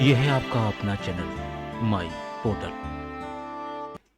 ये है आपका अपना चैनल माई पोर्टल।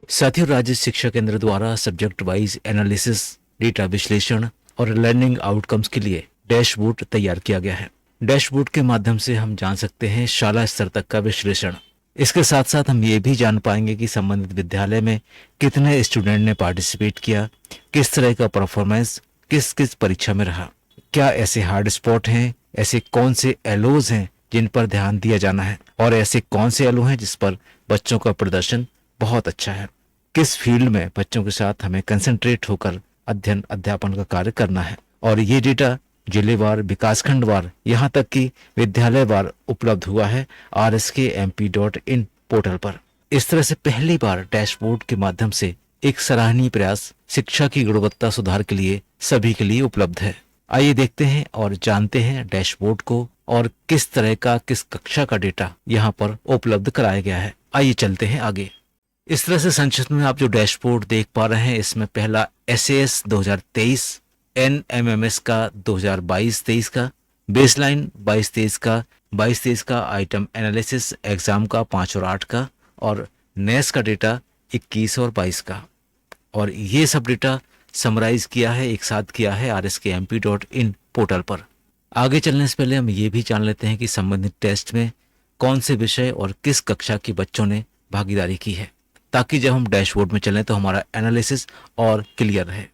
साथियों, राज्य शिक्षा केंद्र द्वारा सब्जेक्ट वाइज एनालिसिस, डेटा विश्लेषण और लर्निंग आउटकम्स के लिए डैशबोर्ड तैयार किया गया है। डैशबोर्ड के माध्यम से हम जान सकते हैं शाला स्तर तक का विश्लेषण। इसके साथ साथ हम ये भी जान पाएंगे कि संबंधित विद्यालय में कितने स्टूडेंट ने पार्टिसिपेट किया, किस तरह का परफॉर्मेंस किस किस परीक्षा में रहा, क्या ऐसे हार्ड स्पॉट हैं, ऐसे कौन से एलोज हैं जिन पर ध्यान दिया जाना है, और ऐसे कौन से एलो हैं जिस पर बच्चों का प्रदर्शन बहुत अच्छा है, किस फील्ड में बच्चों के साथ हमें कंसंट्रेट होकर अध्ययन अध्यापन का कार्य करना है। और ये डेटा जिलेवार, विकासखंडवार, यहाँ तक कि विद्यालयवार उपलब्ध हुआ है rskmp.in पोर्टल पर। इस तरह से पहली बार डैशबोर्ड के माध्यम से एक सराहनीय प्रयास शिक्षा की गुणवत्ता सुधार के लिए सभी के लिए उपलब्ध है। आइए देखते हैं और जानते हैं डैशबोर्ड को और किस तरह का, किस कक्षा का डेटा यहाँ पर उपलब्ध कराया गया है। आइए चलते हैं आगे। इस तरह से संक्षिप्त में आप जो डैशबोर्ड देख पा रहे हैं, इसमें पहला SAS 2023, NMMS का 2022-23 का, बेसलाइन 22-23 का, 22-23 का, आइटम एनालिसिस एग्जाम का 5 और 8 का, और नेस का डेटा 21 और 22 का। और ये सब डेटा समराइज किया है, एक साथ किया है rskmp.in पोर्टल पर। आगे चलने से पहले हम ये भी जान लेते हैं कि संबंधित टेस्ट में कौन से विषय और किस कक्षा के बच्चों ने भागीदारी की है, ताकि जब हम डैशबोर्ड में चलें तो हमारा एनालिसिस और क्लियर रहे।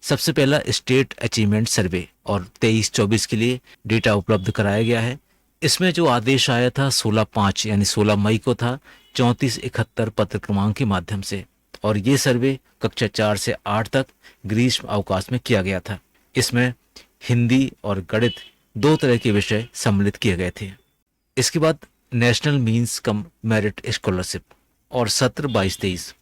सबसे पहला स्टेट अचीवमेंट सर्वे और 23-24 के लिए डेटा उपलब्ध कराया गया है। इसमें जो आदेश आया था 16/5 यानी 16 मई को था 3471 पत्र क्रमांक के माध्यम से, और ये सर्वे कक्षा 4 से 8 तक ग्रीष्म अवकाश में किया गया था। इसमें हिंदी और गणित 2 तरह के विषय सम्मिलित किए गए थे। इसके बाद national means cum merit scholarship और सत्र 22-23,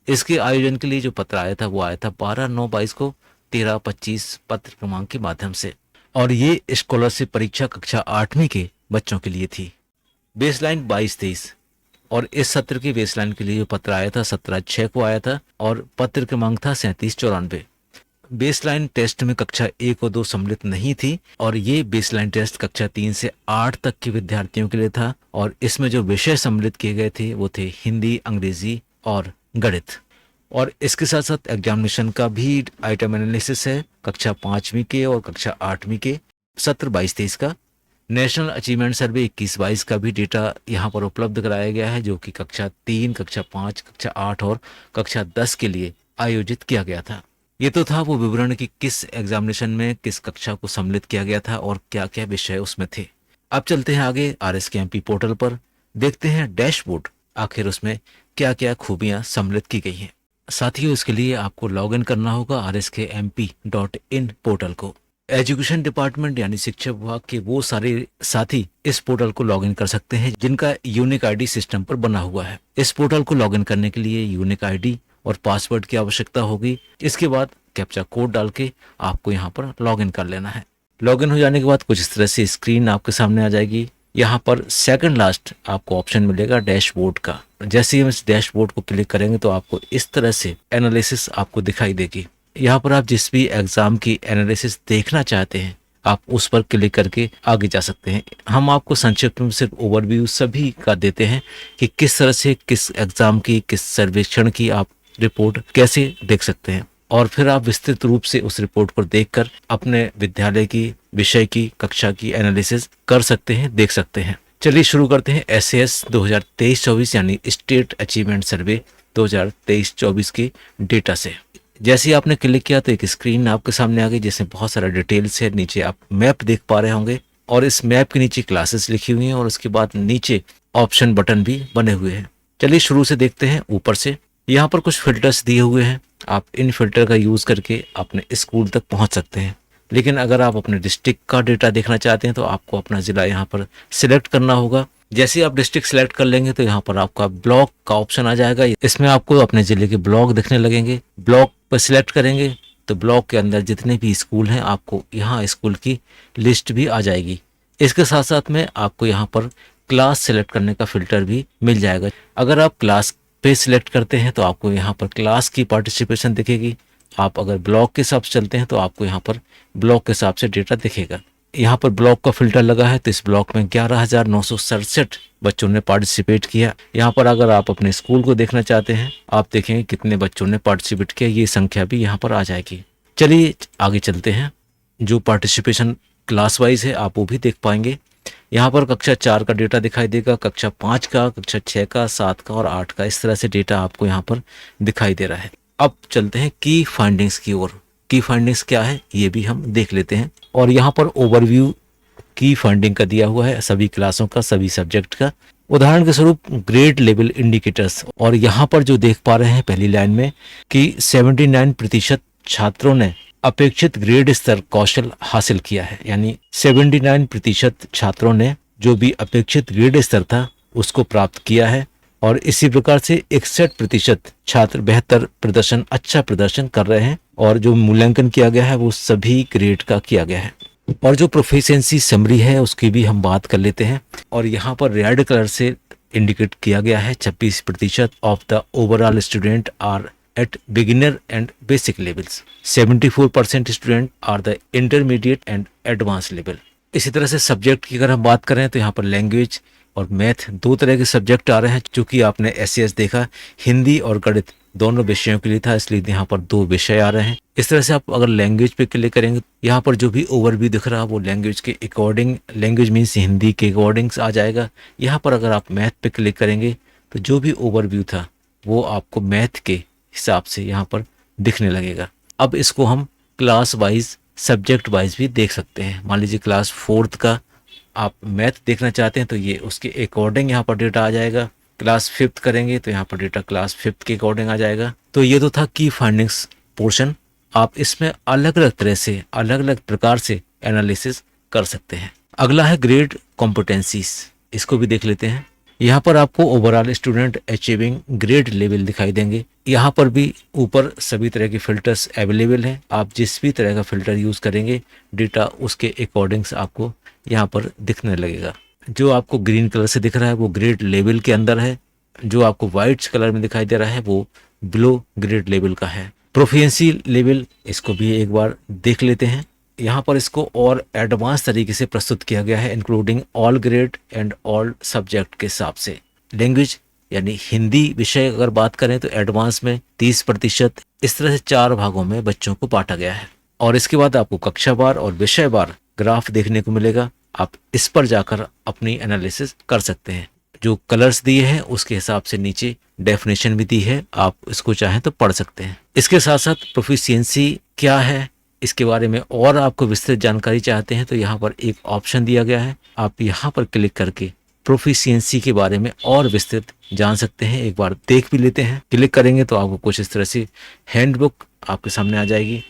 इसके आयोजन के लिए जो पत्र आया था वो आया था 12/9/22 को 13/25 पत्र क्रमांक के माध्यम से, और ये स्कॉलरशिप परीक्षा कक्षा 8वीं के बच्चों के लिए थी। बेसलाइन 22-23 और इस सत्र के बेसलाइन के लिए जो पत्र आया था 17/6 को आया था, और पत्र क्रमांक था 3794। बेसलाइन टेस्ट में कक्षा 1 और 2 सम्मिलित नहीं थी, और ये बेसलाइन टेस्ट कक्षा 3 से 8 तक के विद्यार्थियों के लिए था, और इसमें जो विषय सम्मिलित किए गए थे वो थे हिंदी, अंग्रेजी और गणित। और इसके साथ साथ एग्जामिनेशन का भी आइटम एनालिसिस है कक्षा 5वीं के और कक्षा 8वीं के, सत्र 22-23 का। नेशनल अचीवमेंट सर्वे 21-22 का भी डेटा यहाँ पर उपलब्ध कराया गया है, जो कि कक्षा 3, कक्षा 5, कक्षा 8 और कक्षा 10 के लिए आयोजित किया गया था। ये तो था वो विवरण कि किस एग्जामिनेशन में किस कक्षा को सम्मिलित किया गया था और क्या क्या विषय उसमें थे। अब चलते हैं आगे RSKMP पोर्टल पर, देखते हैं डैशबोर्ड आखिर उसमें क्या क्या खूबियां सम्मिलित की गई हैं। साथियों, इसके लिए आपको लॉगिन करना होगा rskmp.in पोर्टल को। एजुकेशन डिपार्टमेंट यानी शिक्षा विभाग के वो सारे साथी इस पोर्टल को लॉगिन कर सकते हैं जिनका यूनिक आईडी सिस्टम पर बना हुआ है। इस पोर्टल को लॉगिन करने के लिए यूनिक आईडी और पासवर्ड की आवश्यकता होगी। इसके बाद कैप्चा कोड डाल के आपको यहाँ पर लॉगिन कर लेना है। लॉगिन हो जाने के बाद कुछ इस तरह से स्क्रीन आपके सामने आ जाएगी। यहाँ पर सेकंड लास्ट आपको ऑप्शन मिलेगा डैशबोर्ड का। जैसे ही हम इस डैशबोर्ड को क्लिक करेंगे तो आपको इस तरह से एनालिसिस आपको दिखाई देगी। यहाँ पर आप जिस भी एग्जाम की एनालिसिस देखना चाहते हैं आप उस पर क्लिक करके आगे जा सकते हैं। हम आपको संक्षिप्त में सिर्फ ओवरव्यू सभी का देते हैं कि किस तरह से किस एग्जाम की, किस सर्वेक्षण की आप रिपोर्ट कैसे देख सकते हैं, और फिर आप विस्तृत रूप से उस रिपोर्ट को देखकर अपने विद्यालय की, विषय की, कक्षा की एनालिसिस कर सकते हैं, देख सकते हैं। चलिए शुरू करते हैं SAS 2023-24 यानी स्टेट अचीवमेंट सर्वे 2023-24 के डेटा से। जैसे ही आपने क्लिक किया तो एक स्क्रीन आपके सामने आ गई जिसमें बहुत सारा डिटेल्स है। नीचे आप मैप देख पा रहे होंगे, और इस मैप के नीचे क्लासेस लिखी हुई हैं, और उसके बाद नीचे ऑप्शन बटन भी बने हुए हैं। चलिए शुरू से देखते हैं ऊपर से। यहाँ पर कुछ फिल्टर्स दिए हुए हैं, आप इन फिल्टर का यूज करके अपने स्कूल तक पहुंच सकते हैं। लेकिन अगर आप अपने डिस्ट्रिक्ट का डेटा देखना चाहते हैं तो आपको अपना जिला यहाँ पर सिलेक्ट करना होगा। जैसे ही आप डिस्ट्रिक्ट सिलेक्ट कर लेंगे तो यहाँ पर आपका ब्लॉक का ऑप्शन आ जाएगा। इसमें आपको अपने जिले के ब्लॉक दिखने लगेंगे। ब्लॉक पर सिलेक्ट करेंगे तो ब्लॉक के अंदर जितने भी स्कूल हैं आपको यहाँ स्कूल की लिस्ट भी आ जाएगी। इसके साथ साथ में आपको यहाँ पर क्लास सिलेक्ट करने का फिल्टर भी मिल जाएगा। अगर आप क्लास पे सिलेक्ट करते हैं तो आपको यहाँ पर क्लास की पार्टिसिपेशन दिखेगी। आप अगर ब्लॉक के हिसाब से चलते हैं तो आपको यहाँ पर ब्लॉक के हिसाब से डेटा दिखेगा। यहाँ पर ब्लॉक का फिल्टर लगा है, तो इस ब्लॉक में 11,967 बच्चों ने पार्टिसिपेट किया। यहाँ पर अगर आप अपने स्कूल को देखना चाहते हैं, आप देखेंगे कितने बच्चों ने पार्टिसिपेट किया, ये संख्या भी यहाँ पर आ जाएगी। चलिए आगे चलते हैं। जो पार्टिसिपेशन क्लास वाइज है आप वो भी देख पाएंगे। यहाँ पर कक्षा 4 का डेटा दिखाई देगा, कक्षा 5 का, कक्षा 6 का, 7 का और 8 का, इस तरह से डेटा आपको यहाँ पर दिखाई दे रहा है। अब चलते हैं की फाइंडिंग्स की ओर। की फाइंडिंग्स क्या है ये भी हम देख लेते हैं। और यहाँ पर ओवरव्यू की फाइंडिंग का दिया हुआ है सभी क्लासों का, सभी सब्जेक्ट का। उदाहरण के स्वरूप ग्रेड लेवल इंडिकेटर्स, और यहाँ पर जो देख पा रहे हैं पहली लाइन में कि 79% छात्रों ने अपेक्षित ग्रेड स्तर कौशल हासिल किया है, यानी 79% छात्रों ने जो भी अपेक्षित ग्रेड स्तर था उसको प्राप्त किया है। और इसी प्रकार से 61% छात्र बेहतर प्रदर्शन, अच्छा प्रदर्शन कर रहे हैं, और जो मूल्यांकन किया गया है वो सभी ग्रेड का किया गया है। और जो प्रोफिशिएंसी समरी है उसकी भी हम बात कर लेते हैं। और यहाँ पर रेड कलर से इंडिकेट किया गया है 26% of the overall student are at beginner and basic levels, 74% student are the intermediate and advance level. इसी तरह से सब्जेक्ट की अगर हम बात करें तो यहाँ पर लैंग्वेज और मैथ दो तरह के सब्जेक्ट आ रहे हैं। चूंकि आपने एससीएस देखा, हिंदी और गणित दोनों विषयों के लिए था, इसलिए यहाँ पर 2 विषय आ रहे हैं। इस तरह से आप अगर लैंग्वेज पे क्लिक करेंगे, यहाँ पर जो भी ओवरव्यू दिख रहा है वो लैंग्वेज के अकॉर्डिंग, लैंग्वेज मीन्स हिंदी के अकॉर्डिंग आ जाएगा। यहाँ पर अगर आप मैथ पे क्लिक करेंगे तो जो भी ओवरव्यू था वो आपको मैथ के हिसाब से यहाँ पर दिखने लगेगा। अब इसको हम क्लास वाइज, सब्जेक्ट वाइज भी देख सकते हैं। मान लीजिए क्लास 4th का आप मैथ देखना चाहते हैं तो ये उसके अकॉर्डिंग यहाँ पर डेटा आ जाएगा। क्लास 5th करेंगे तो यहाँ पर डेटा क्लास 5th के अकॉर्डिंग आ जाएगा। तो ये तो था की फाइंडिंग्स पोर्शन। आप इसमें अलग अलग तरह से, अलग अलग प्रकार से एनालिसिस कर सकते हैं। अगला है ग्रेड कॉम्पिटेंसीज, इसको भी देख लेते हैं। यहाँ पर आपको overall student achieving grade level दिखाई देंगे। यहाँ पर भी ऊपर सभी तरह के फिल्टर्स अवेलेबल हैं। आप जिस भी तरह का फिल्टर यूज करेंगे डेटा उसके अकॉर्डिंग्स आपको यहाँ पर दिखने लगेगा। जो आपको ग्रीन कलर से दिख रहा है वो ग्रेड लेवल के अंदर है, जो आपको व्हाइट कलर में दिखाई दे रहा है वो बिलो ग्रेड लेवल का है। प्रोफिशिएंसी लेवल, इसको भी एक बार देख लेते हैं। यहाँ पर इसको और एडवांस तरीके से प्रस्तुत किया गया है, including all grade and all subject के हिसाब से। लैंग्वेज यानी हिंदी विषय अगर बात करें तो एडवांस में 30%, इस तरह से 4 भागों में बच्चों को बांटा गया है। और इसके बाद आपको कक्षावार और विषयवार ग्राफ देखने को मिलेगा। आप इस पर जाकर अपनी एनालिसिस कर सकते हैं। जो कलर्स दिए हैं उसके हिसाब से नीचे डेफिनेशन भी दी है, आप इसको चाहें तो पढ़ सकते हैं। इसके साथ साथ प्रोफिशिएंसी क्या है इसके बारे में और आपको विस्तृत जानकारी चाहते हैं तो यहाँ पर एक ऑप्शन दिया गया है, आप यहाँ पर क्लिक करके प्रोफिशिएंसी के बारे में और विस्तृत जान सकते हैं। एक बार देख भी लेते हैं। क्लिक करेंगे तो आपको कुछ इस तरह से हैंडबुक आपके सामने आ जाएगी,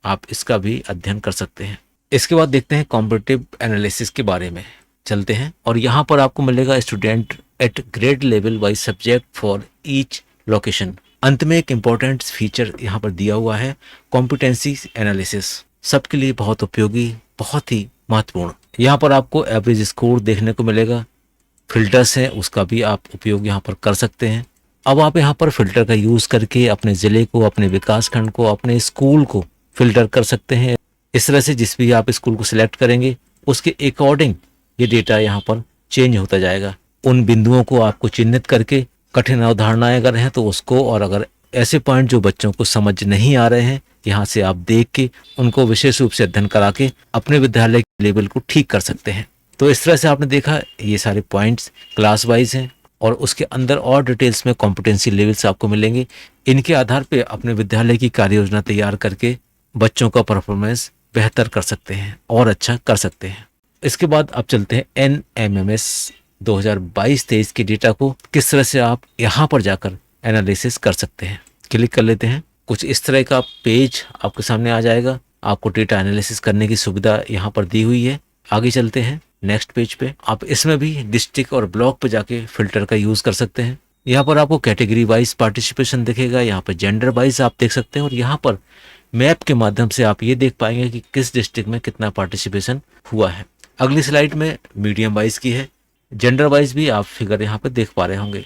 आप इसका भी अध्ययन कर सकते हैं। इसके बाद देखते हैं कॉम्पिटिटिव एनालिसिस के बारे में, चलते हैं। और यहाँ पर आपको मिलेगा student at grade level wise subject for each location. अंत में एक इम्पोर्टेंट फीचर यहाँ पर दिया हुआ है, कॉम्पिटेंसी एनालिसिस, सबके लिए बहुत उपयोगी, बहुत ही महत्वपूर्ण। यहाँ पर आपको एवरेज स्कोर देखने को मिलेगा। फिल्टर्स हैं उसका भी आप उपयोग यहाँ पर कर सकते हैं। अब आप यहाँ पर फिल्टर का यूज करके अपने जिले को, अपने विकास खंड को, अपने स्कूल को फिल्टर कर सकते हैं। इस तरह से जिस भी आप स्कूल को सिलेक्ट करेंगे उसके अकॉर्डिंग ये डेटा यहाँ पर चेंज होता जाएगा। उन बिंदुओं को आपको चिन्हित करके, कठिन अवधारणाएं अगर हैं तो उसको, और अगर ऐसे पॉइंट जो बच्चों को समझ नहीं आ रहे हैं यहाँ से आप देख के उनको विशेष रूप से अध्ययन करा के अपने विद्यालय के लेवल को ठीक कर सकते हैं। तो इस तरह से आपने देखा ये सारे पॉइंट्स क्लास वाइज हैं और उसके अंदर और डिटेल्स में कॉम्पिटेंसी लेवल्स आपको मिलेंगे। इनके आधार पर अपने विद्यालय की कार्य योजना तैयार करके बच्चों का परफॉर्मेंस बेहतर कर सकते हैं और अच्छा कर सकते हैं। इसके बाद अब चलते हैं NMMS 2022-23 के डेटा को किस तरह से आप यहाँ पर जाकर एनालिसिस कर सकते हैं। क्लिक कर लेते हैं। कुछ इस तरह का पेज आपके सामने आ जाएगा। आपको डेटा एनालिसिस करने की सुविधा यहाँ पर दी हुई है। आगे चलते हैं नेक्स्ट पेज पे। आप इसमें भी डिस्ट्रिक्ट और ब्लॉक पे जाके फिल्टर का यूज कर सकते हैं। यहाँ पर आपको कैटेगरी वाइज पार्टिसिपेशन दिखेगा, यहाँ पर जेंडर वाइज आप देख सकते हैं और यहाँ पर मैप के माध्यम से आप ये देख पाएंगे कि किस डिस्ट्रिक्ट में कितना पार्टिसिपेशन हुआ है। अगली स्लाइड में मीडियम वाइज की है, जेंडर वाइज भी आप फिगर यहाँ पर देख पा रहे होंगे।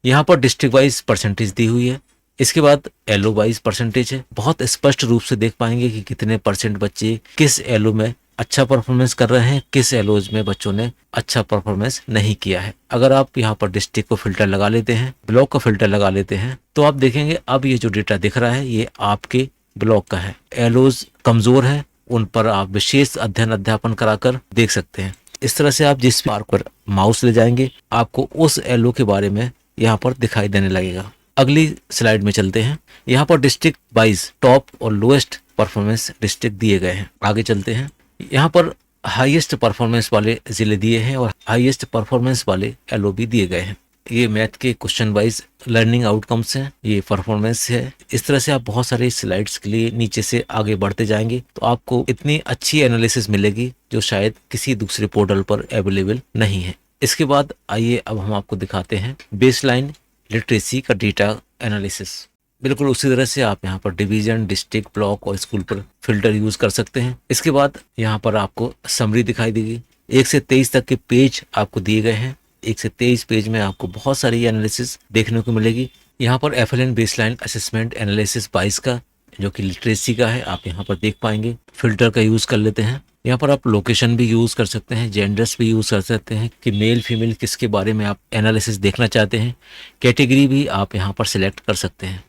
यहाँ पर डिस्ट्रिक्ट वाइज परसेंटेज दी हुई है। इसके बाद एलओ वाइज परसेंटेज है, बहुत स्पष्ट रूप से देख पाएंगे कि कितने परसेंट बच्चे किस एलओ में अच्छा परफॉर्मेंस कर रहे हैं, किस एलओज में बच्चों ने अच्छा परफॉर्मेंस नहीं किया है। अगर आप यहाँ पर डिस्ट्रिक्ट को फिल्टर लगा लेते हैं, ब्लॉक का फिल्टर लगा लेते हैं, तो आप देखेंगे अब ये जो डेटा दिख रहा है ये आपके ब्लॉक का है। एलओज कमजोर है, उन पर आप विशेष अध्ययन अध्यापन कराकर देख सकते हैं। इस तरह से आप जिस मार्क पर माउस ले जाएंगे आपको उस एलओ के बारे में यहाँ पर दिखाई देने लगेगा। अगली स्लाइड में चलते हैं। यहाँ पर डिस्ट्रिक्ट वाइज टॉप और लोएस्ट परफॉर्मेंस डिस्ट्रिक्ट दिए गए हैं। आगे चलते हैं। यहाँ पर हाईएस्ट परफॉर्मेंस वाले जिले दिए हैं और हाईएस्ट परफॉर्मेंस वाले एलओ भी दिए गए हैं। ये मैथ के क्वेश्चन वाइज लर्निंग आउटकम्स हैं, ये परफॉर्मेंस है। इस तरह से आप बहुत सारे स्लाइड्स के लिए नीचे से आगे बढ़ते जाएंगे तो आपको इतनी अच्छी एनालिसिस मिलेगी जो शायद किसी दूसरे पोर्टल पर अवेलेबल नहीं है। इसके बाद आइए अब हम आपको दिखाते हैं बेसलाइन लिटरेसी का डेटा एनालिसिस। बिल्कुल उसी तरह से आप यहाँ पर डिवीजन, डिस्ट्रिक्ट, ब्लॉक और स्कूल पर फिल्टर यूज कर सकते हैं। इसके बाद यहाँ पर आपको समरी दिखाई देगी। 1 से 23 तक के पेज आपको दिए गए हैं। 1 से 23 पेज में आपको बहुत सारी एनालिसिस देखने को मिलेगी। यहाँ पर FLN बेसलाइन असेसमेंट एनालिसिस 22 का जो कि लिटरेसी का है आप यहाँ पर देख पाएंगे। फिल्टर का यूज कर लेते हैं। यहाँ पर आप लोकेशन भी यूज कर सकते हैं, जेंडर्स भी यूज कर सकते हैं कि मेल फीमेल किसके बारे में आप एनालिसिस देखना चाहते हैं। कैटेगरी भी आप यहाँ पर सिलेक्ट कर सकते हैं।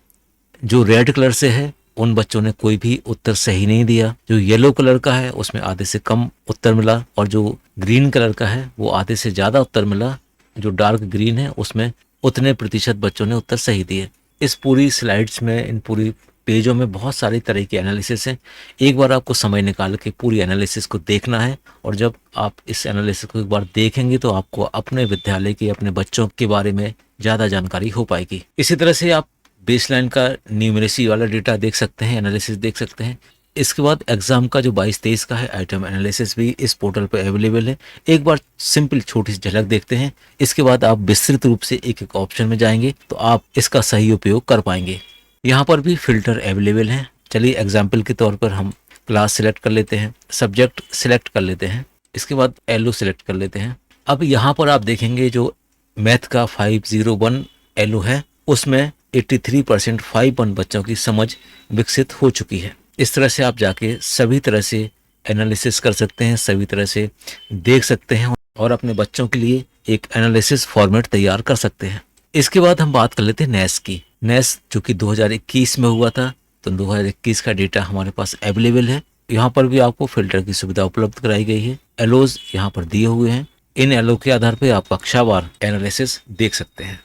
जो रेड कलर से है उन बच्चों ने कोई भी उत्तर सही नहीं दिया। जो येलो कलर का है उसमें आधे से कम उत्तर मिला और जो ग्रीन कलर का है वो आधे से ज्यादा उत्तर मिला। जो डार्क ग्रीन है उसमें उतने प्रतिशत बच्चों ने उत्तर सही दिए। इस पूरी स्लाइड्स में, इन पूरी पेजों में बहुत सारी तरह की एनालिसिस है। एक बार आपको समय निकाल के पूरी एनालिसिस को देखना है और जब आप इस एनालिसिस को एक बार देखेंगे तो आपको अपने विद्यालय के, अपने बच्चों के बारे में ज़्यादा जानकारी हो पाएगी। इसी तरह से आप बेसलाइन का न्यूमरेसी वाला डेटा देख सकते हैं, एनालिसिस देख सकते हैं। इसके बाद एग्जाम का जो 22-23 का है आइटम एनालिसिस भी इस पोर्टल पर अवेलेबल है। एक बार सिंपल छोटी सी झलक देखते हैं। इसके बाद आप विस्तृत रूप से एक एक ऑप्शन में जाएंगे तो आप इसका सही उपयोग कर पाएंगे। यहाँ पर भी फिल्टर अवेलेबल हैं। चलिए एग्जाम्पल के तौर पर हम क्लास सिलेक्ट कर लेते हैं, सब्जेक्ट सिलेक्ट कर लेते हैं, इसके बाद एलओ सिलेक्ट कर लेते हैं। अब यहाँ पर आप देखेंगे जो मैथ का 501 एलओ है उसमें 83% 51 बच्चों की समझ विकसित हो चुकी है। इस तरह से आप जाके सभी तरह से एनालिसिस कर सकते हैं, सभी तरह से देख सकते हैं और अपने बच्चों के लिए एक एनालिसिस फॉर्मेट तैयार कर सकते हैं। इसके बाद हम बात कर लेते हैं नेस की। नेस जो कि 2021 में हुआ था तो 2021 का डेटा हमारे पास अवेलेबल है। यहाँ पर भी आपको फिल्टर की सुविधा उपलब्ध कराई गई है। एलओज यहाँ पर दिए हुए हैं। इन एलओ के आधार पर आप कक्षावार एनालिसिस देख सकते हैं।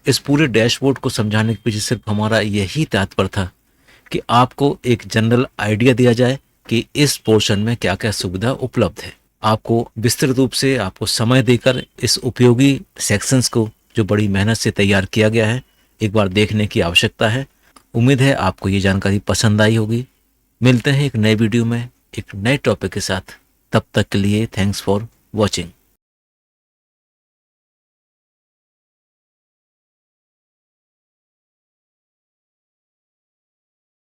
इस पूरे डैशबोर्ड को समझाने के पीछे सिर्फ हमारा यही तात्पर्य था कि आपको एक जनरल आइडिया दिया जाए कि इस पोर्शन में क्या क्या सुविधा उपलब्ध है। आपको विस्तृत रूप से आपको समय देकर इस उपयोगी सेक्शंस को जो बड़ी मेहनत से तैयार किया गया है एक बार देखने की आवश्यकता है। उम्मीद है आपको ये जानकारी पसंद आई होगी। मिलते हैं एक नए वीडियो में एक नए टॉपिक के साथ। तब तक के लिए थैंक्स फॉर वॉचिंग।